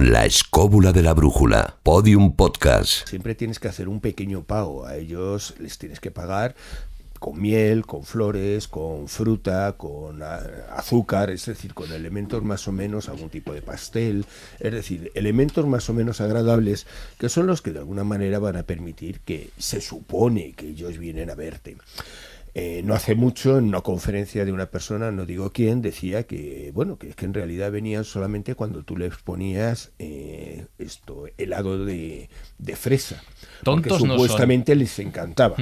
La escóbula de la brújula. Podium Podcast. Siempre tienes que hacer un pequeño pago. A ellos les tienes que pagar con miel, con flores, con fruta, con azúcar, es decir, con elementos más o menos, algún tipo de pastel, es decir, elementos más o menos agradables que son los que de alguna manera van a permitir que se supone que ellos vienen a verte. No hace mucho, en una conferencia de una persona, no digo quién, decía que, bueno, que es que en realidad venían solamente cuando tú les ponías helado de fresa. Tontos porque supuestamente no son. Les encantaba.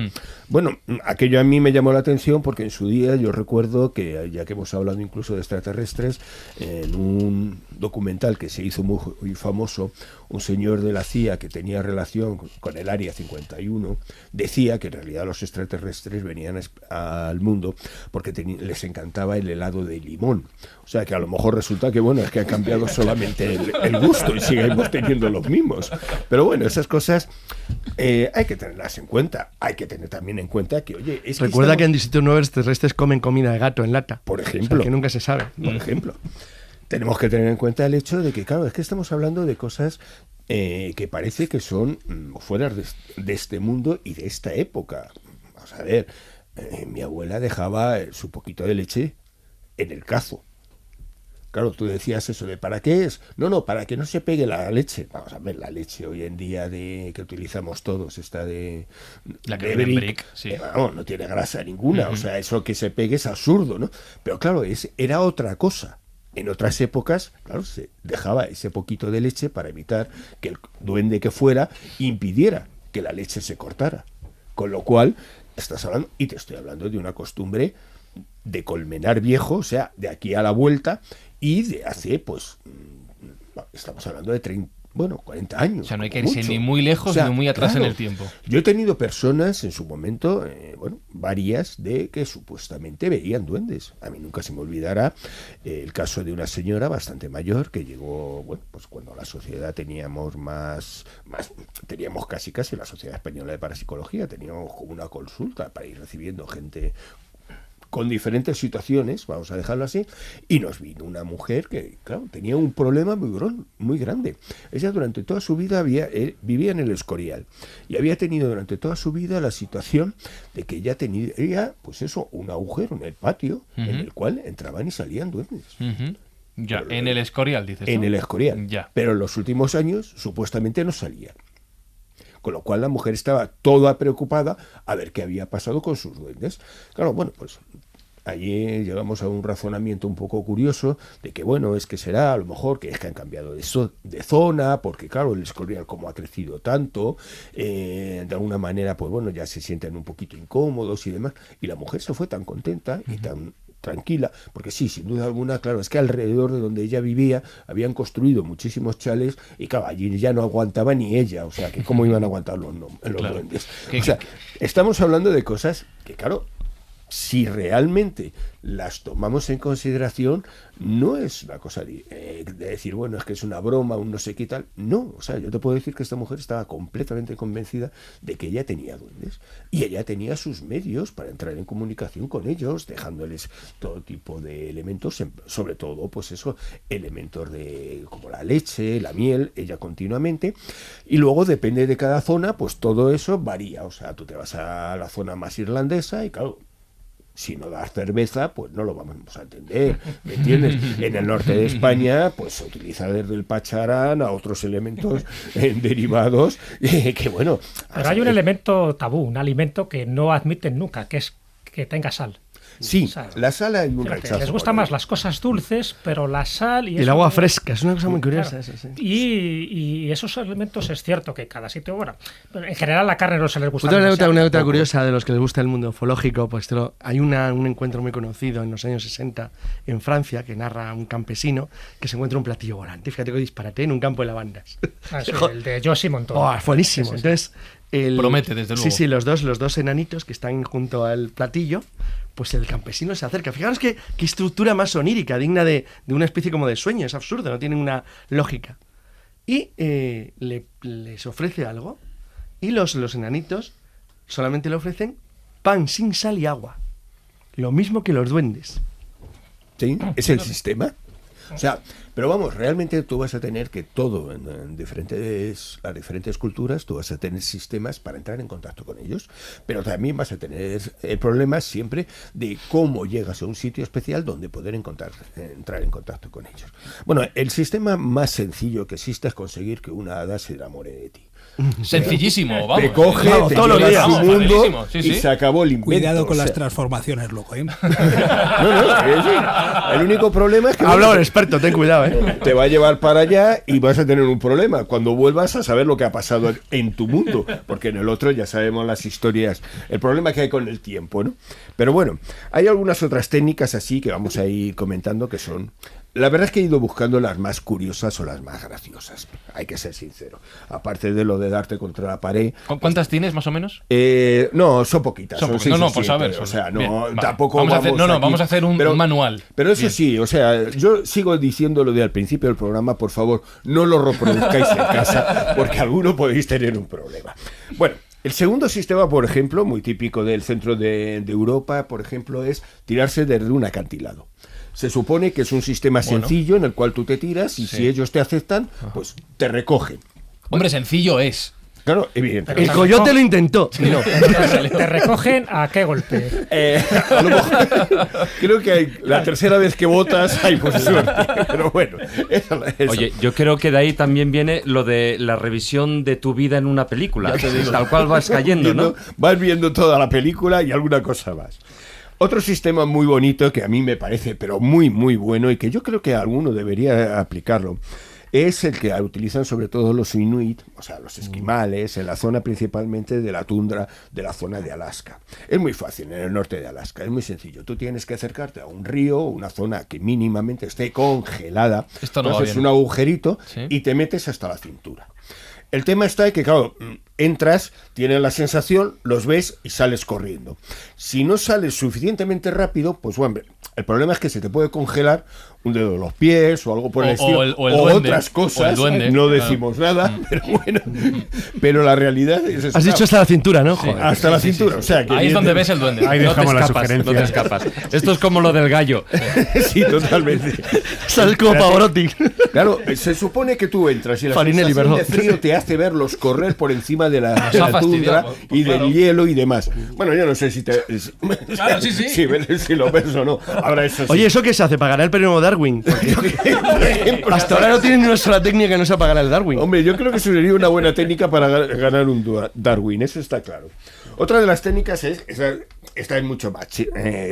Bueno, aquello a mí me llamó la atención porque en su día yo recuerdo que, ya que hemos hablado incluso de extraterrestres, en un documental que se hizo muy famoso, un señor de la CIA que tenía relación con el Área 51 decía que en realidad los extraterrestres venían al mundo porque les encantaba el helado de limón. O sea que a lo mejor resulta que, bueno, es que han cambiado solamente el gusto y seguimos teniendo los mismos. Pero bueno, esas cosas hay que tenerlas en cuenta. Hay que tener también en cuenta que, oye, es que recuerda que en Distrito 9 extraterrestres comen comida de gato en lata. Por ejemplo. O sea, que nunca se sabe. Por ejemplo. Tenemos que tener en cuenta el hecho de que, claro, es que estamos hablando de cosas que parece que son fuera de este mundo y de esta época. Vamos a ver, mi abuela dejaba su poquito de leche en el cazo. Claro, tú decías eso de ¿para qué es? No, para que no se pegue la leche. Vamos a ver, la leche hoy en día que utilizamos todos, esta de la que viene en Brick, sí. No tiene grasa ninguna, o sea, eso que se pegue es absurdo, ¿no? Pero claro, era otra cosa. En otras épocas, claro, se dejaba ese poquito de leche para evitar que el duende que fuera impidiera que la leche se cortara. Con lo cual, estás hablando, y te estoy hablando de una costumbre de colmenar viejo, o sea, de aquí a la vuelta, y de hace, pues, estamos hablando de 40 años. O sea, no hay que irse ni muy lejos ni muy atrás, claro, en el tiempo. Yo he tenido personas en su momento, varias, de que supuestamente veían duendes. A mí nunca se me olvidará el caso de una señora bastante mayor que llegó, pues cuando la sociedad teníamos teníamos casi la Sociedad Española de Parapsicología, teníamos como una consulta para ir recibiendo gente con diferentes situaciones, vamos a dejarlo así, y nos vino una mujer que, claro, tenía un problema muy grande. Ella durante toda su vida vivía en el Escorial y había tenido durante toda su vida la situación de que ella tenía, pues eso, un agujero en el patio en el cual entraban y salían duendes. Ya, pero, en el Escorial, dices tú. En el Escorial, ya. Pero en los últimos años supuestamente no salían. Con lo cual la mujer estaba toda preocupada a ver qué había pasado con sus duendes. Claro, bueno, pues allí llegamos a un razonamiento un poco curioso de que, bueno, es que será a lo mejor que es que han cambiado de zona, porque claro, el Escorial como ha crecido tanto, de alguna manera, pues bueno, ya se sienten un poquito incómodos y demás. Y la mujer se fue tan contenta y tan tranquila, porque sí, sin duda alguna, claro, es que alrededor de donde ella vivía habían construido muchísimos chales y claro, allí ya no aguantaba ni ella, o sea, que cómo iban a aguantar los claro. Duendes. O sea, estamos hablando de cosas que, claro, si realmente las tomamos en consideración, no es una cosa de decir, bueno, es que es una broma, un no sé qué tal. No, o sea, yo te puedo decir que esta mujer estaba completamente convencida de que ella tenía duendes y ella tenía sus medios para entrar en comunicación con ellos, dejándoles todo tipo de elementos, sobre todo, pues eso, elementos como la leche, la miel, ella continuamente. Y luego, depende de cada zona, pues todo eso varía. O sea, tú te vas a la zona más irlandesa y claro, si no das cerveza, pues no lo vamos a entender, ¿me entiendes? En el norte de España, pues se utiliza desde el pacharán a otros elementos derivados, que bueno... Pero hay un elemento tabú, un alimento que no admiten nunca, que es que tenga sal. Sí, la sal hay un rechazo. Les gusta más las cosas dulces, pero la sal... Y el agua fresca, es una cosa muy curiosa. Claro. Eso, sí. Y esos alimentos es cierto que cada sitio... Bueno, en general la carne no se les gusta. Una anécdota curiosa de los que les gusta el mundo ufológico, pues hay un encuentro muy conocido en los años 60 en Francia que narra un campesino que se encuentra un platillo volante. Fíjate que disparate en un campo de lavandas. Sí, el de Josie Monton. Buenísimo. Sí. Entonces, promete, desde luego. Sí, los dos enanitos que están junto al platillo, pues el campesino se acerca. Fijaros qué estructura más onírica, digna de una especie como de sueño. Es absurdo, no tiene una lógica. Y les ofrece algo y los enanitos solamente le ofrecen pan sin sal y agua. Lo mismo que los duendes. Sí, es el sistema. O sea, pero vamos, realmente tú vas a tener que todo, en las diferentes culturas, tú vas a tener sistemas para entrar en contacto con ellos, pero también vas a tener el problema siempre de cómo llegas a un sitio especial donde poder entrar en contacto con ellos. Bueno, el sistema más sencillo que existe es conseguir que una hada se enamore de ti. Sencillísimo, vamos. Te coge, te todos los lleva días. a su Vamos, mundo facilísimo, sí, y sí. se acabó el invento. Cuidado con o las sea. transformaciones, loco, ¿eh? El único problema es que Habla el experto, ten cuidado, te va a llevar para allá y vas a tener un problema cuando vuelvas a saber lo que ha pasado en tu mundo, porque en el otro ya sabemos las historias, el problema que hay con el tiempo, ¿no? Pero bueno, hay algunas otras técnicas así que vamos a ir comentando que son... La verdad es que he ido buscando las más curiosas o las más graciosas, hay que ser sincero. Aparte de lo de darte contra la pared... ¿Cuántas tienes, más o menos? No, son poquitas. Son 6 no, o por 7, saber. O sea, no, Bien, vale. tampoco vamos a hacer, aquí. vamos a hacer un manual. Pero eso Bien. sí, o sea, yo sigo diciendo lo de al principio del programa, por favor, no lo reproduzcáis en casa, porque alguno podéis tener un problema. Bueno, el segundo sistema, por ejemplo, muy típico del centro de Europa, por ejemplo, es tirarse desde un acantilado. Se supone que es un sistema sencillo en el cual tú te tiras y si ellos te aceptan, pues te recogen. Hombre, sencillo es. Claro, evidentemente. El coyote lo intentó. No. ¿Te recogen a qué golpe? A lo mejor, creo que la tercera vez que votas hay pues suerte. Pero bueno, eso. Oye, yo creo que de ahí también viene lo de la revisión de tu vida en una película. Tal cual vas cayendo, ¿no? Vas viendo toda la película y alguna cosa más. Otro sistema muy bonito que a mí me parece, pero muy, muy bueno y que yo creo que alguno debería aplicarlo, es el que utilizan sobre todo los inuit, o sea, los esquimales, en la zona principalmente de la tundra de la zona de Alaska. Es muy fácil en el norte de Alaska, es muy sencillo. Tú tienes que acercarte a un río, una zona que mínimamente esté congelada, Esto no va haces bien. un agujerito Sí. y te metes hasta la cintura. El tema está en que, claro, entras, tienes la sensación, los ves y sales corriendo. Si no sales suficientemente rápido, pues bueno, el problema es que se te puede congelar un dedo de los pies o algo por el estilo, o el duende, otras cosas, o el duende, no claro. decimos nada, pero bueno, pero la realidad es esa. Has dicho hasta la cintura, ¿no? Joder. Hasta la cintura, o sea que Ahí es donde ves el duende. Ahí No te dejamos la escapas, sugerencia. no te escapas. Esto es como lo del gallo. sí, totalmente. Sales como Pavarotti. Claro, se supone que tú entras y la Farinelli, sensación de perdón. frío te hace verlos correr por encima de la ha tundra fastidiado, y del claro. hielo y demás. Bueno, yo no sé si te... Claro, sí, sí. Si lo ves o no. Habrá eso sí. Oye, ¿eso qué se hace? ¿Pagará el premio Darwin? Hasta ahora no tienen ni una sola técnica que no sea pagar el Darwin. Hombre, yo creo que eso sería una buena técnica para ganar un Darwin, eso está claro. Otra de las técnicas esta es mucho más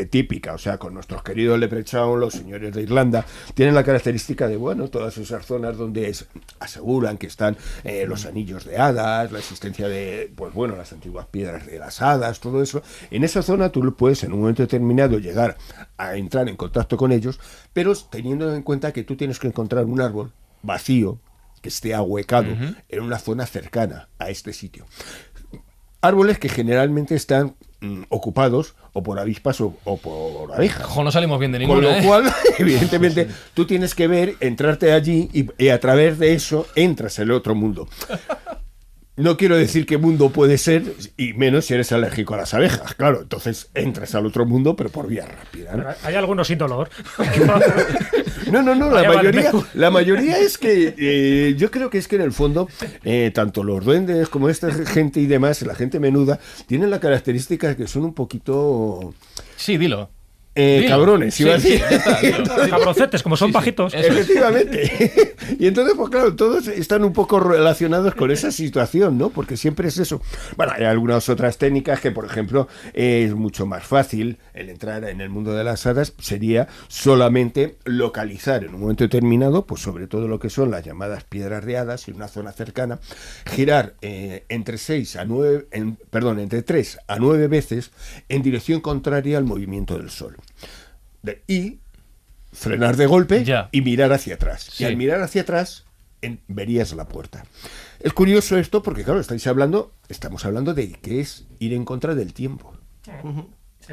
típica, o sea, con nuestros queridos Leprechaun, los señores de Irlanda, tienen la característica de, bueno, todas esas zonas donde aseguran que están los anillos de hadas, la existencia de, pues bueno, las antiguas piedras de las hadas, todo eso. En esa zona tú puedes en un momento determinado llegar a entrar en contacto con ellos, pero teniendo en cuenta que tú tienes que encontrar un árbol vacío, que esté ahuecado en una zona cercana a este sitio. Árboles que generalmente están ocupados o por avispas o por abejas. Ojo, no salimos bien de Con ninguna, lo cual, evidentemente, tú tienes que ver, entrarte allí y a través de eso entras en el otro mundo. No quiero decir qué mundo puede ser, y menos si eres alérgico a las abejas. Claro, entonces entras al otro mundo, pero por vía rápida, ¿no? Hay algunos sin dolor. No, Vaya, la mayoría es que yo creo que es que en el fondo tanto los duendes como esta gente y demás, la gente menuda, tienen la característica de que son un poquito Sí, dilo. Dilo. cabrones, iba a Sí, decir. ya está, dilo. Cabrocetes, como son bajitos. Eso es. Efectivamente. Y entonces, pues claro, todos están un poco relacionados con esa situación, ¿no? Porque siempre es eso. Bueno, hay algunas otras técnicas que, por ejemplo, es mucho más fácil el entrar en el mundo de las hadas, sería solamente localizar en un momento determinado, pues sobre todo lo que son las llamadas piedras de hadas en una zona cercana, girar entre 3 a 9 veces en dirección contraria al movimiento del Sol. Y frenar de golpe Ya. y mirar hacia atrás. Sí. Y al mirar hacia atrás verías la puerta. Es curioso esto porque, claro, estamos hablando de que es ir en contra del tiempo.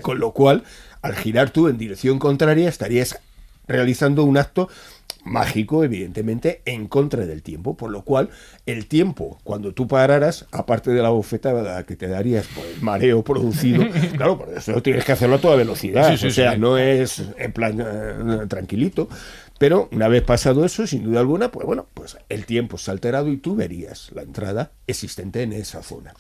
Con lo cual, al girar tú en dirección contraria, estarías realizando un acto mágico, evidentemente, en contra del tiempo, por lo cual el tiempo, cuando tú pararas, aparte de la bofetada que te darías por el mareo producido, claro, por eso tienes que hacerlo a toda velocidad, Sí, sí, o sea, sí. no es en plan tranquilito, Pero una vez pasado eso, sin duda alguna, pues bueno, pues el tiempo se ha alterado y tú verías la entrada existente en esa zona.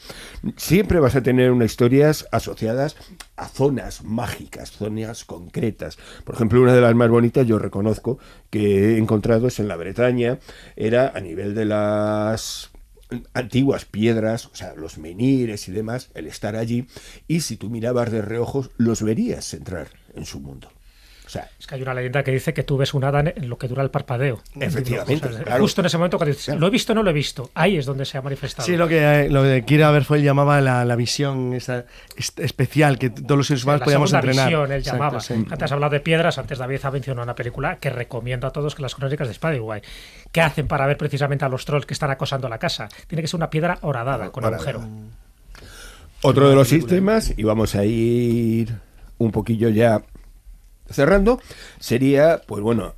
Siempre vas a tener unas historias asociadas a zonas mágicas, zonas concretas. Por ejemplo, una de las más bonitas, yo reconozco, que he encontrado es en la Bretaña, era a nivel de las antiguas piedras, o sea, los menhires y demás, el estar allí, y si tú mirabas de reojos, los verías entrar en su mundo. O sea, Es que hay una leyenda que dice que tú ves un hada en lo que dura el parpadeo. Efectivamente, O sea, claro. justo en ese momento cuando dices, ¿lo he visto o no lo he visto? Ahí es donde se ha manifestado. Sí, lo que Kira Aberfoyle llamaba la visión esa especial que todos los seres humanos La podíamos segunda entrenar. visión, él Exacto, llamaba. sí. Antes has hablado de piedras, antes David ha mencionado una película que recomiendo a todos, que las crónicas de Spadeway. ¿Qué hacen para ver precisamente a los trolls que están acosando la casa? Tiene que ser una piedra horadada, con Horadada. agujero. otro de los sistemas, y vamos a ir un poquillo ya cerrando, sería, pues bueno,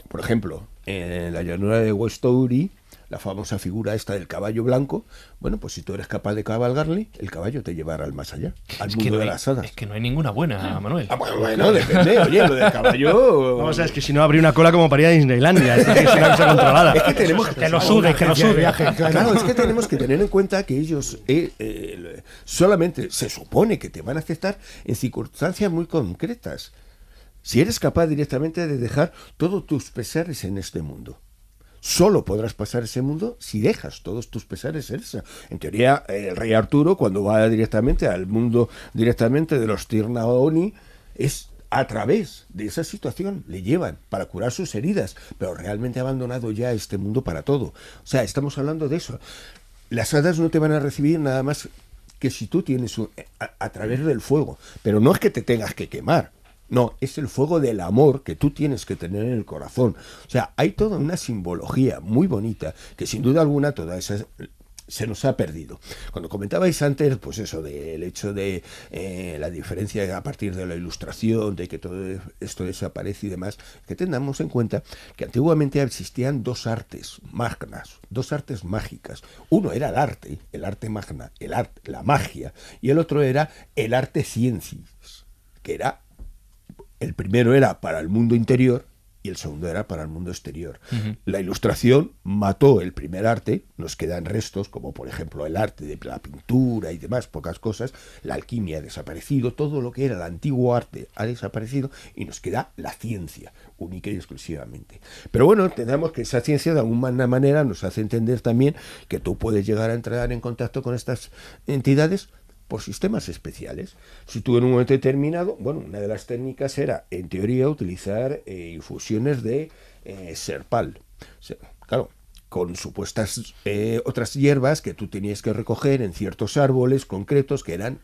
por ejemplo, en la llanura de Westouri, la famosa figura esta del caballo blanco. Bueno, pues si tú eres capaz de cabalgarle, el caballo te llevará al más allá, al Es mundo que, no de hay, las hadas. es que no hay ninguna buena, Manuel. Bueno, depende, oye, lo del caballo... Vamos a ver, es que si no habría una cola como para ir a Disneylandia. Esto tiene que ser una cosa controlada. Es que tenemos Que lo sude, que lo sude. Claro, es que tenemos que tener en cuenta que ellos solamente se supone que te van a aceptar en circunstancias muy concretas. Si eres capaz directamente de dejar todos tus pesares en este mundo. Solo podrás pasar ese mundo si dejas todos tus pesares en esa. En teoría, el rey Arturo, cuando va directamente al mundo directamente de los Tirnaoni, es a través de esa situación, le llevan para curar sus heridas, pero realmente ha abandonado ya este mundo para todo. O sea, estamos hablando de eso. Las hadas no te van a recibir nada más que si tú tienes a través del fuego, pero no es que te tengas que quemar. No, es el fuego del amor que tú tienes que tener en el corazón. O sea, hay toda una simbología muy bonita que sin duda alguna toda esa se nos ha perdido. Cuando comentabais antes, pues eso, del hecho de la diferencia a partir de la ilustración, de que todo esto desaparece y demás, que tengamos en cuenta que antiguamente existían dos artes magnas, dos artes mágicas. Uno era el arte magna, la magia, y el otro era el arte ciencias, que era el primero era para el mundo interior y el segundo era para el mundo exterior. La ilustración mató el primer arte, nos quedan restos como por ejemplo el arte de la pintura y demás, pocas cosas. La alquimia ha desaparecido, todo lo que era el antiguo arte ha desaparecido y nos queda la ciencia, única y exclusivamente. Pero bueno, entendamos que esa ciencia de alguna manera nos hace entender también que tú puedes llegar a entrar en contacto con estas entidades por sistemas especiales. Si tú en un momento determinado, bueno, una de las técnicas era, en teoría, utilizar infusiones de serpal. O sea, claro, con supuestas otras hierbas que tú tenías que recoger en ciertos árboles concretos que eran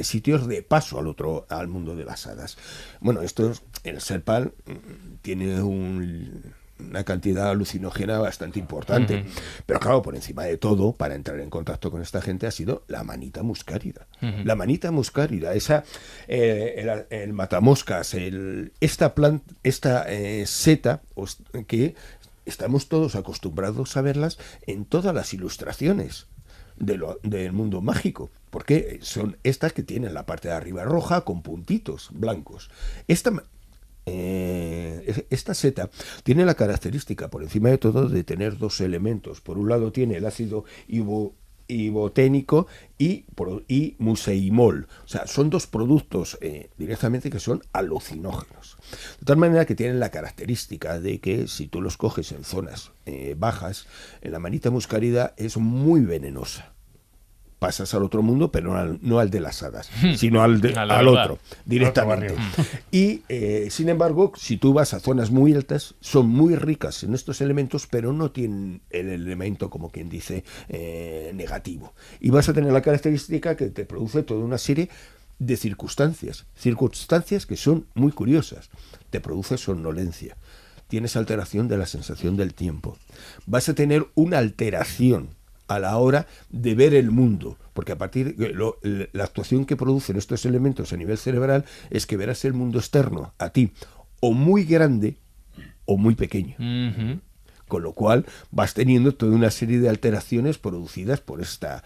sitios de paso al mundo de las hadas. Bueno, el serpal tiene una cantidad alucinógena bastante importante. Pero claro, por encima de todo, para entrar en contacto con esta gente ha sido la manita muscárida. La manita muscárida, esa el matamoscas, esta seta que estamos todos acostumbrados a verlas en todas las ilustraciones del mundo mágico, porque son estas que tienen la parte de arriba roja con puntitos blancos. Esta seta tiene la característica, por encima de todo, de tener dos elementos. Por un lado tiene el ácido iboténico y museimol. O sea, son dos productos directamente que son alucinógenos. De tal manera que tienen la característica de que si tú los coges en zonas bajas, en la manita muscárida es muy venenosa. Pasas al otro mundo, pero no al de las hadas, sino al otro, directamente. Y, sin embargo, si tú vas a zonas muy altas, son muy ricas en estos elementos, pero no tienen el elemento, como quien dice, negativo. Y vas a tener la característica que te produce toda una serie de circunstancias que son muy curiosas. Te produce somnolencia, tienes alteración de la sensación del tiempo, vas a tener una alteración a la hora de ver el mundo, porque a partir de la actuación que producen estos elementos a nivel cerebral es que verás el mundo externo a ti o muy grande o muy pequeño. con lo cual vas teniendo toda una serie de alteraciones producidas por esta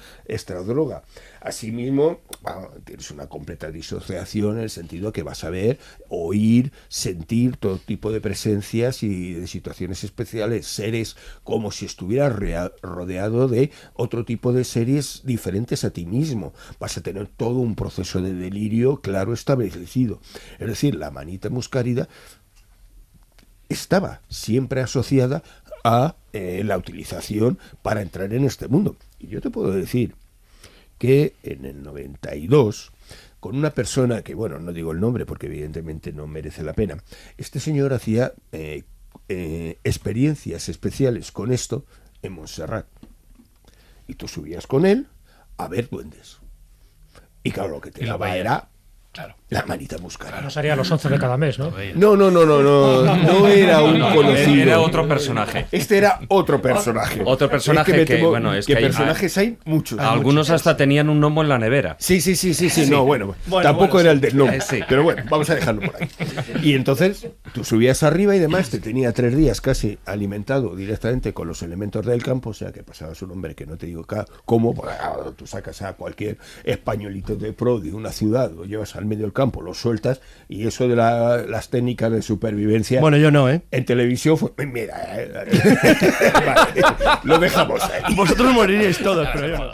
droga. Asimismo, tienes una completa disociación en el sentido que vas a ver, oír, sentir todo tipo de presencias y de situaciones especiales, seres como si estuvieras rodeado de otro tipo de seres diferentes a ti mismo. Vas a tener todo un proceso de delirio claro establecido. Es decir, la manita muscárida estaba siempre asociada a la utilización para entrar en este mundo. Y yo te puedo decir que en el 92, con una persona que, bueno, no digo el nombre porque evidentemente no merece la pena, este señor hacía experiencias especiales con esto en Montserrat. Y tú subías con él a ver duendes. Y claro, lo que te daba era la manita muscárida. No sería los 11 de cada mes, ¿no? No era un conocido. Era otro personaje. Este era otro personaje. Otro personaje que personajes hay muchos. Algunos hasta tenían un gnomo en la nevera. Sí. No, bueno, tampoco era el del gnomo. Sí. Pero bueno, vamos a dejarlo por ahí. Y entonces tú subías arriba y demás, te tenía 3 días casi alimentado directamente con los elementos del campo, o sea que pasabas un hombre que no te digo cómo, tú sacas a cualquier españolito de pro de una ciudad, lo llevas al medio del campo, lo sueltas, y eso de las técnicas de supervivencia. Bueno, yo no, ¿eh? En televisión fue. Mira, vale, lo dejamos ahí. Vosotros moriríais todos, pero yo no.